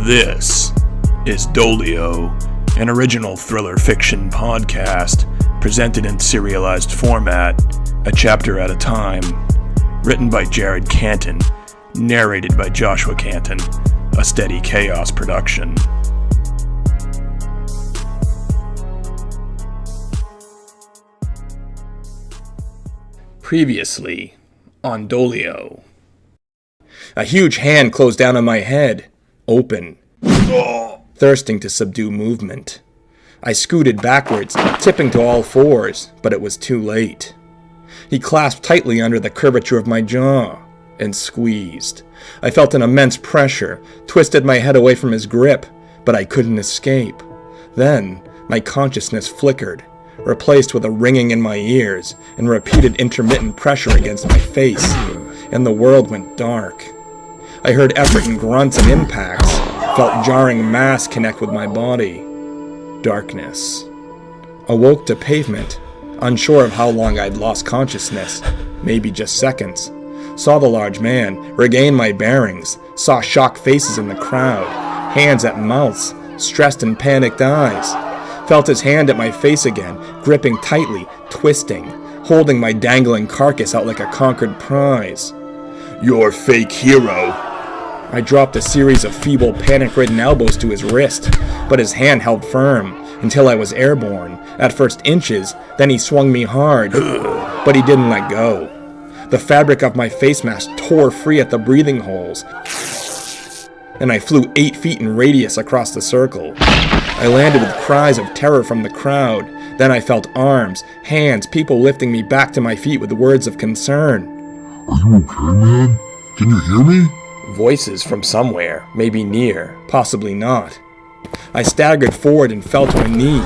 This is Doleo, an original thriller fiction podcast presented in serialized format, a chapter at a time, written by Jared Canton, narrated by Joshua Canton, a SteadyChaos production. Previously on Doleo. A huge hand closed down on my head, open, thirsting to subdue movement. I scooted backwards, tipping to all fours, but it was too late. He clasped tightly under the curvature of my jaw and squeezed. I felt an immense pressure, twisted my head away from his grip, but I couldn't escape. Then my consciousness flickered, replaced with a ringing in my ears and repeated intermittent pressure against my face, and the world went dark. I heard effort and grunts and impacts, felt jarring mass connect with my body. Darkness. Awoke to pavement, unsure of how long I'd lost consciousness, maybe just seconds. Saw the large man, regained my bearings, saw shocked faces in the crowd, hands at mouths, stressed and panicked eyes. Felt his hand at my face again, gripping tightly, twisting, holding my dangling carcass out like a conquered prize. "You're fake hero." I dropped a series of feeble, panic-ridden elbows to his wrist, but his hand held firm until I was airborne, at first inches, then he swung me hard, but he didn't let go. The fabric of my face mask tore free at the breathing holes, and I flew 8 feet in radius across the circle. I landed with cries of terror from the crowd. Then I felt arms, hands, people lifting me back to my feet with words of concern. "Are you okay, man? Can you hear me?" Voices from somewhere, maybe near, possibly not. I staggered forward and fell to a knee,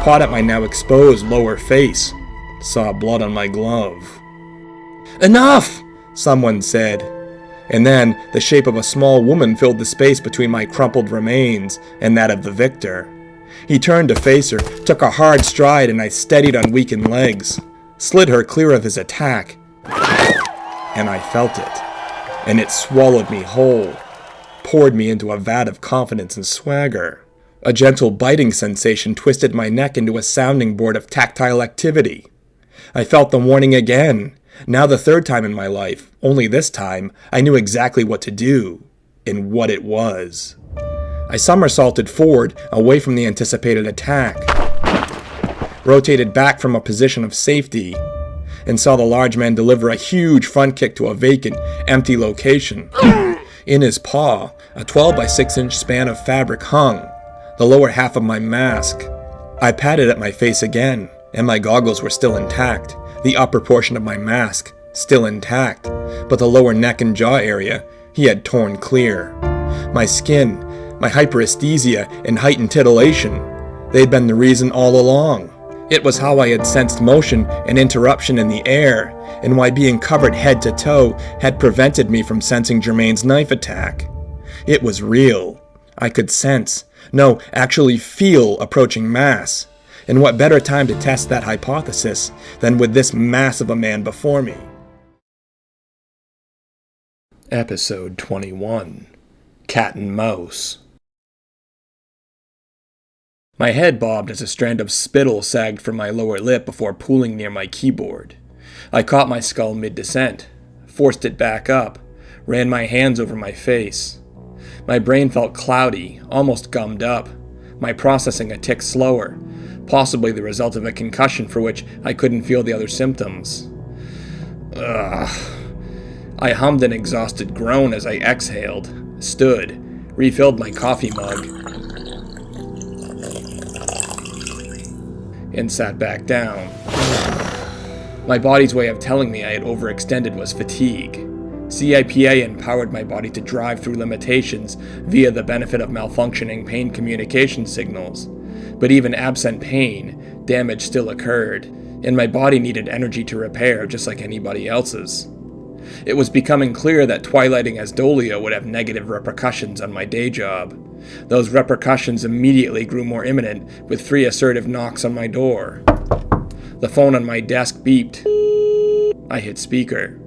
pawed at my now exposed lower face. Saw blood on my glove. "Enough!" someone said. And then the shape of a small woman filled the space between my crumpled remains and that of the victor. He turned to face her, took a hard stride, and I steadied on weakened legs, slid her clear of his attack, and I felt it. And it swallowed me whole, poured me into a vat of confidence and swagger. A gentle biting sensation twisted my neck into a sounding board of tactile activity. I felt the warning again, now the third time in my life, only this time I knew exactly what to do, and what it was. I somersaulted forward, away from the anticipated attack, rotated back from a position of safety, and saw the large man deliver a huge front kick to a vacant, empty location. In his paw, a 12 by 6 inch span of fabric hung, the lower half of my mask. I patted at my face again, and my goggles were still intact, the upper portion of my mask still intact, but the lower neck and jaw area he had torn clear. My skin, my hyperesthesia and heightened titillation, they'd been the reason all along. It was how I had sensed motion and interruption in the air, and why being covered head to toe had prevented me from sensing Germain's knife attack. It was real. I could sense, no, actually feel approaching mass. And what better time to test that hypothesis than with this mass of a man before me? Episode 21. Cat and Mouse. My head bobbed as a strand of spittle sagged from my lower lip before pooling near my keyboard. I caught my skull mid-descent, forced it back up, ran my hands over my face. My brain felt cloudy, almost gummed up, my processing a tick slower, possibly the result of a concussion for which I couldn't feel the other symptoms. Ugh. I hummed an exhausted groan as I exhaled, stood, refilled my coffee mug, and sat back down. My body's way of telling me I had overextended was fatigue. CIPA empowered my body to drive through limitations via the benefit of malfunctioning pain communication signals. But even absent pain, damage still occurred, and my body needed energy to repair just like anybody else's. It was becoming clear that twilighting as Doleo would have negative repercussions on my day job. Those repercussions immediately grew more imminent with 3 assertive knocks on my door. The phone on my desk beeped. I hit speaker.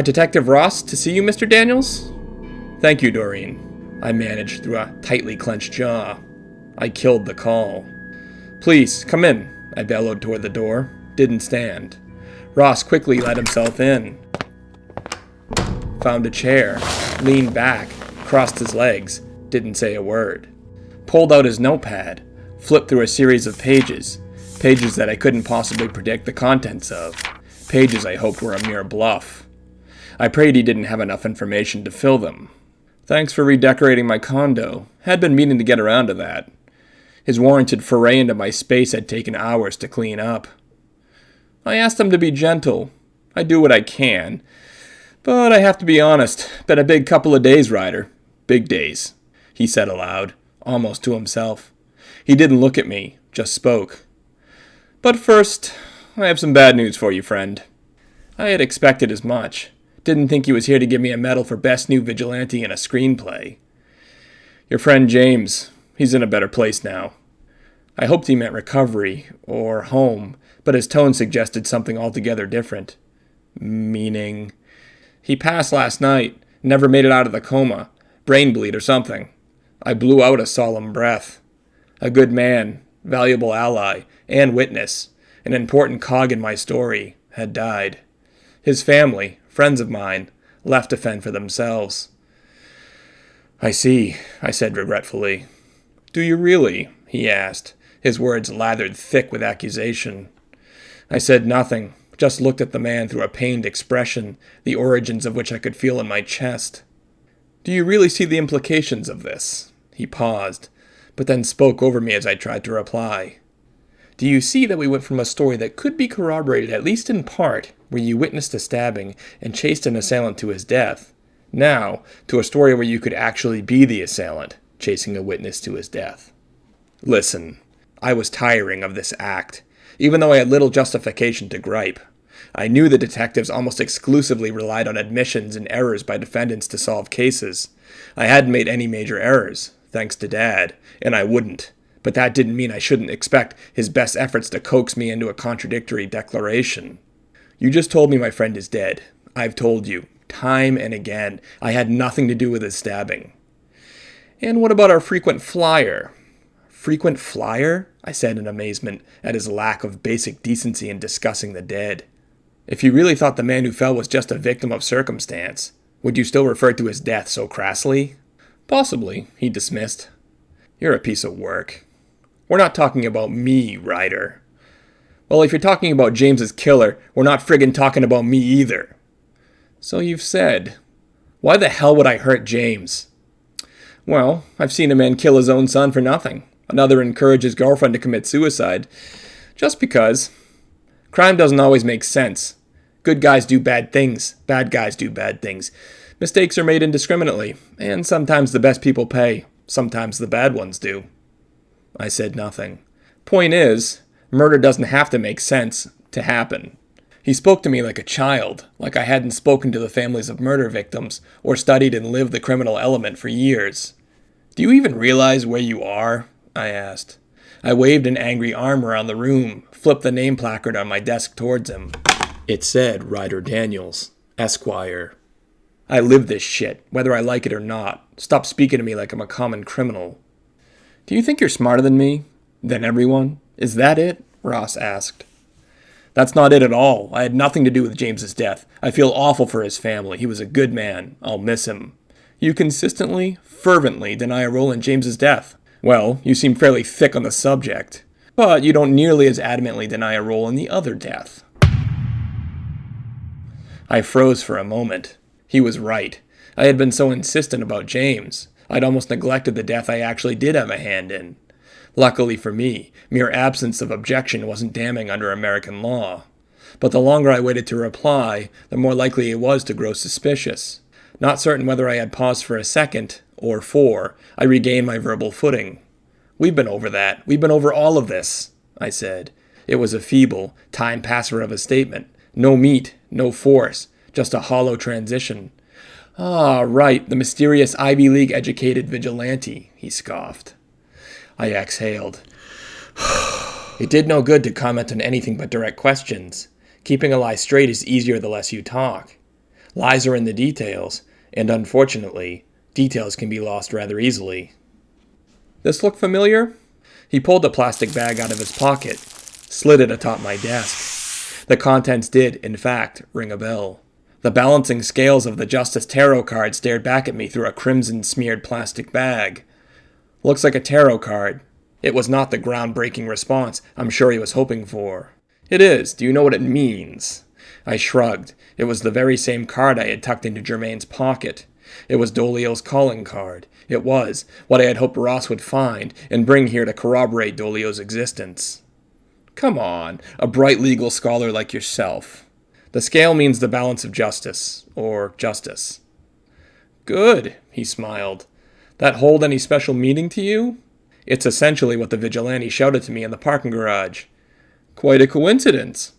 Detective Ross, to see you, Mr. Daniels? Thank you, Doreen. I managed through a tightly clenched jaw. I killed the call. Please, come in, I bellowed toward the door. Didn't stand. Ross quickly let himself in. Found a chair, leaned back, crossed his legs, didn't say a word. Pulled out his notepad, flipped through a series of pages that I couldn't possibly predict the contents of, pages I hoped were a mere bluff. I prayed he didn't have enough information to fill them. Thanks for redecorating my condo. Had been meaning to get around to that. His warranted foray into my space had taken hours to clean up. I asked him to be gentle. I do what I can. But I have to be honest, been a big couple of days, Ryder. Big days, he said aloud, almost to himself. He didn't look at me, just spoke. But first, I have some bad news for you, friend. I had expected as much. Didn't think he was here to give me a medal for Best New Vigilante in a Screenplay. Your friend James, he's in a better place now. I hoped he meant recovery, or home, but his tone suggested something altogether different. Meaning, he passed last night, never made it out of the coma, brain bleed or something. I blew out a solemn breath. A good man, valuable ally, and witness, an important cog in my story, had died. His family, friends of mine, left to fend for themselves. I see, I said regretfully. Do you really? He asked, his words lathered thick with accusation. I said nothing, just looked at the man through a pained expression, the origins of which I could feel in my chest. Do you really see the implications of this? He paused, but then spoke over me as I tried to reply. Do you see that we went from a story that could be corroborated at least in part, where you witnessed a stabbing and chased an assailant to his death, now to a story where you could actually be the assailant, chasing a witness to his death? Listen, I was tiring of this act, even though I had little justification to gripe. I knew the detectives almost exclusively relied on admissions and errors by defendants to solve cases. I hadn't made any major errors, thanks to Dad, and I wouldn't. But that didn't mean I shouldn't expect his best efforts to coax me into a contradictory declaration. You just told me my friend is dead. I've told you, time and again, I had nothing to do with his stabbing. And what about our frequent flyer? Frequent flyer? I said in amazement at his lack of basic decency in discussing the dead. If you really thought the man who fell was just a victim of circumstance, would you still refer to his death so crassly? Possibly, he dismissed. You're a piece of work. We're not talking about me, Ryder. Well, if you're talking about James's killer, we're not friggin' talking about me either. So you've said. Why the hell would I hurt James? Well, I've seen a man kill his own son for nothing. Another encourage his girlfriend to commit suicide. Just because. Crime doesn't always make sense. Good guys do bad things. Bad guys do bad things. Mistakes are made indiscriminately, and sometimes the best people pay. Sometimes the bad ones do. I said nothing. Point is, murder doesn't have to make sense to happen. He spoke to me like a child, like I hadn't spoken to the families of murder victims, or studied and lived the criminal element for years. Do you even realize where you are? I asked. I waved an angry arm around the room, flipped the name placard on my desk towards him. It said Ryder Daniels, Esquire. I live this shit, whether I like it or not. Stop speaking to me like I'm a common criminal. Do you think you're smarter than me? Than everyone? Is that it? Ross asked. That's not it at all. I had nothing to do with James's death. I feel awful for his family. He was a good man. I'll miss him. You consistently, fervently deny a role in James's death. Well, you seem fairly thick on the subject. But you don't nearly as adamantly deny a role in the other death. I froze for a moment. He was right. I had been so insistent about James. I'd almost neglected the death I actually did have a hand in. Luckily for me, mere absence of objection wasn't damning under American law. But the longer I waited to reply, the more likely it was to grow suspicious. Not certain whether I had paused for a second, or 4, I regained my verbal footing. We've been over that. We've been over all of this, I said. It was a feeble, time-passer of a statement. No meat, no force, just a hollow transition. Ah, right, the mysterious Ivy League-educated vigilante, he scoffed. I exhaled. It did no good to comment on anything but direct questions. Keeping a lie straight is easier the less you talk. Lies are in the details, and unfortunately, details can be lost rather easily. This look familiar? He pulled the plastic bag out of his pocket, slid it atop my desk. The contents did, in fact, ring a bell. The balancing scales of the Justice Tarot card stared back at me through a crimson-smeared plastic bag. Looks like a tarot card. It was not the groundbreaking response I'm sure he was hoping for. It is. Do you know what it means? I shrugged. It was the very same card I had tucked into Germain's pocket. It was Doleo's calling card. It was what I had hoped Ross would find and bring here to corroborate Doleo's existence. Come on, a bright legal scholar like yourself. The scale means the balance of justice, or justice. Good, he smiled. That hold any special meaning to you? It's essentially what the vigilante shouted to me in the parking garage. Quite a coincidence.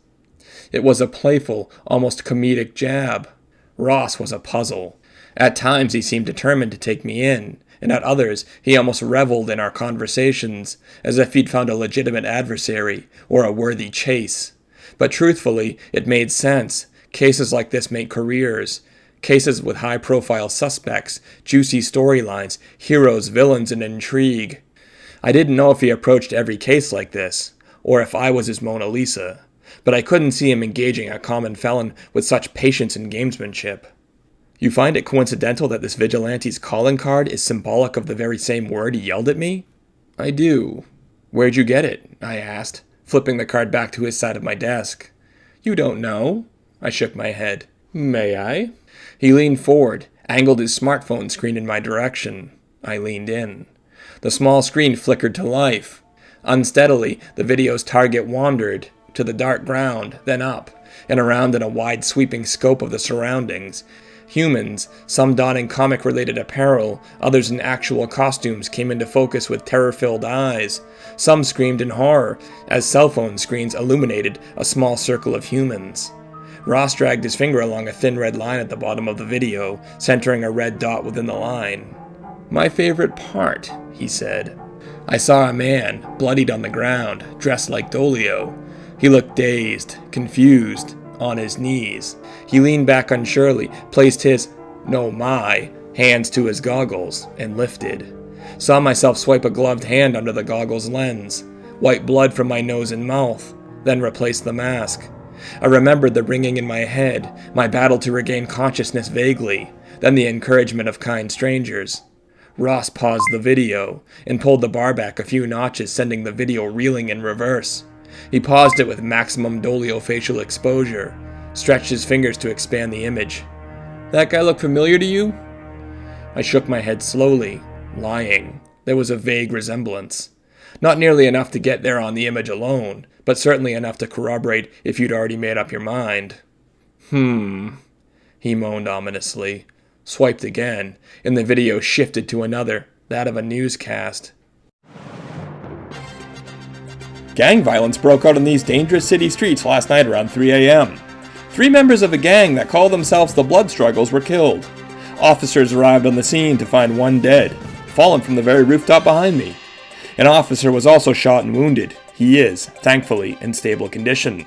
It was a playful, almost comedic jab. Ross was a puzzle. At times he seemed determined to take me in, and at others he almost reveled in our conversations, as if he'd found a legitimate adversary, or a worthy chase. But truthfully, it made sense. Cases like this make careers. Cases with high-profile suspects, juicy storylines, heroes, villains, and intrigue. I didn't know if he approached every case like this, or if I was his Mona Lisa, but I couldn't see him engaging a common felon with such patience and gamesmanship. You find it coincidental that this vigilante's calling card is symbolic of the very same word he yelled at me? I do. Where'd you get it? I asked, flipping the card back to his side of my desk. You don't know? I shook my head. May I? He leaned forward, angled his smartphone screen in my direction. I leaned in. The small screen flickered to life. Unsteadily, the video's target wandered, to the dark ground, then up, and around in a wide sweeping scope of the surroundings. Humans, some donning comic-related apparel, others in actual costumes, came into focus with terror-filled eyes. Some screamed in horror, as cell phone screens illuminated a small circle of humans. Ross dragged his finger along a thin red line at the bottom of the video, centering a red dot within the line. My favorite part, he said. I saw a man, bloodied on the ground, dressed like Doleo. He looked dazed, confused, on his knees. He leaned back unsurely, placed his, no my, hands to his goggles, and lifted. Saw myself swipe a gloved hand under the goggles lens, wipe blood from my nose and mouth, then replace the mask. I remembered the ringing in my head, my battle to regain consciousness vaguely, then the encouragement of kind strangers. Ross paused the video, and pulled the bar back a few notches, sending the video reeling in reverse. He paused it with maximum Doleo facial exposure, stretched his fingers to expand the image. That guy look familiar to you? I shook my head slowly, lying. There was a vague resemblance. Not nearly enough to get there on the image alone, but certainly enough to corroborate if you'd already made up your mind. He moaned ominously. Swiped again, and the video shifted to another, that of a newscast. Gang violence broke out in these dangerous city streets last night around 3 a.m. 3 members of a gang that call themselves the Blood Struggles were killed. Officers arrived on the scene to find one dead, fallen from the very rooftop behind me. An officer was also shot and wounded. He is, thankfully, in stable condition.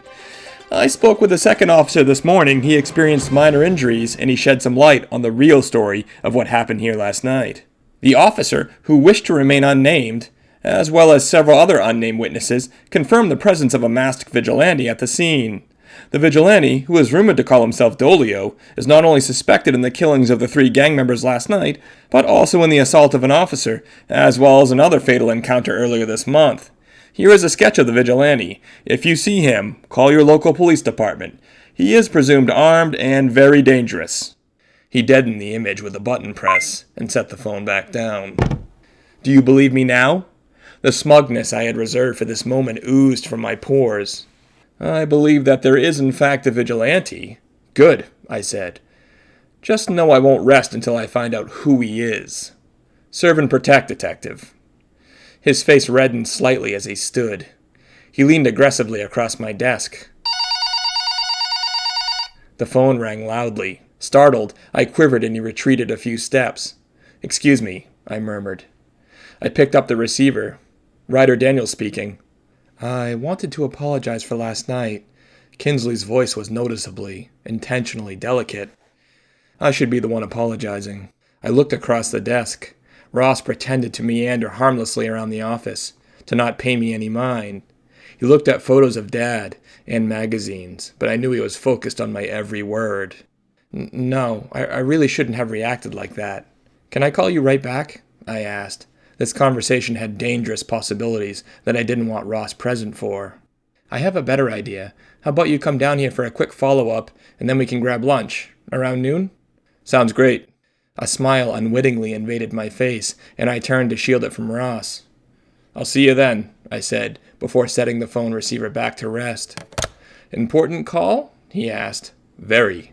I spoke with a second officer this morning. He experienced minor injuries, and he shed some light on the real story of what happened here last night. The officer, who wished to remain unnamed, as well as several other unnamed witnesses, confirmed the presence of a masked vigilante at the scene. The vigilante, who is rumored to call himself Doleo, is not only suspected in the killings of the 3 gang members last night, but also in the assault of an officer, as well as another fatal encounter earlier this month. Here is a sketch of the vigilante. If you see him, call your local police department. He is presumed armed and very dangerous. He deadened the image with a button press and set the phone back down. Do you believe me now? The smugness I had reserved for this moment oozed from my pores. I believe that there is in fact a vigilante. Good, I said. Just know I won't rest until I find out who he is. Serve and protect, detective. His face reddened slightly as he stood. He leaned aggressively across my desk. The phone rang loudly. Startled, I quivered and he retreated a few steps. Excuse me, I murmured. I picked up the receiver. Ryder Daniels speaking. I wanted to apologize for last night. Kinsley's voice was noticeably, intentionally delicate. I should be the one apologizing. I looked across the desk. Ross pretended to meander harmlessly around the office, to not pay me any mind. He looked at photos of Dad and magazines, but I knew he was focused on my every word. No, I really shouldn't have reacted like that. Can I call you right back? I asked. This conversation had dangerous possibilities that I didn't want Ross present for. I have a better idea. How about you come down here for a quick follow-up, and then we can grab lunch? Around noon? Sounds great. A smile unwittingly invaded my face, and I turned to shield it from Ross. I'll see you then, I said, before setting the phone receiver back to rest. Important call? He asked. Very.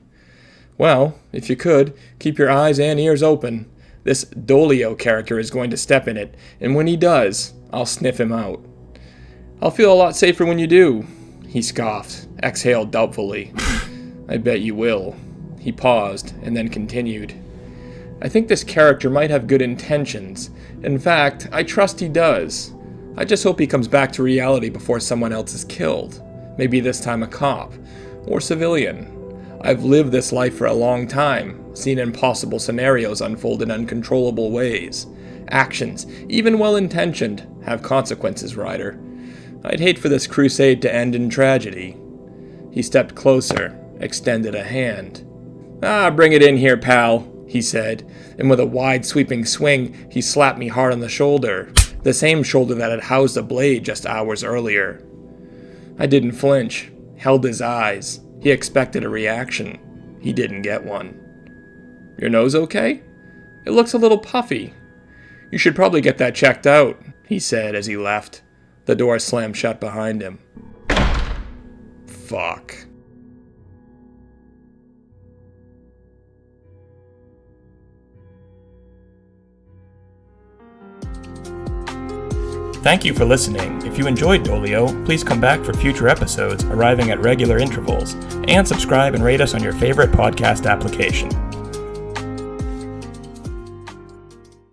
Well, if you could, keep your eyes and ears open. This Doleo character is going to step in it, and when he does, I'll sniff him out. I'll feel a lot safer when you do, he scoffed, exhaled doubtfully. I bet you will. He paused, and then continued. I think this character might have good intentions. In fact, I trust he does. I just hope he comes back to reality before someone else is killed. Maybe this time a cop, or civilian. I've lived this life for a long time, seen impossible scenarios unfold in uncontrollable ways. Actions, even well-intentioned, have consequences, Ryder. I'd hate for this crusade to end in tragedy. He stepped closer, extended a hand. Bring it in here, pal, he said, and with a wide sweeping swing, he slapped me hard on the shoulder, the same shoulder that had housed a blade just hours earlier. I didn't flinch, held his eyes. He expected a reaction. He didn't get one. Your nose okay? It looks a little puffy. You should probably get that checked out, he said as he left. The door slammed shut behind him. Fuck. Thank you for listening. If you enjoyed Doleo, please come back for future episodes arriving at regular intervals, and subscribe and rate us on your favorite podcast application.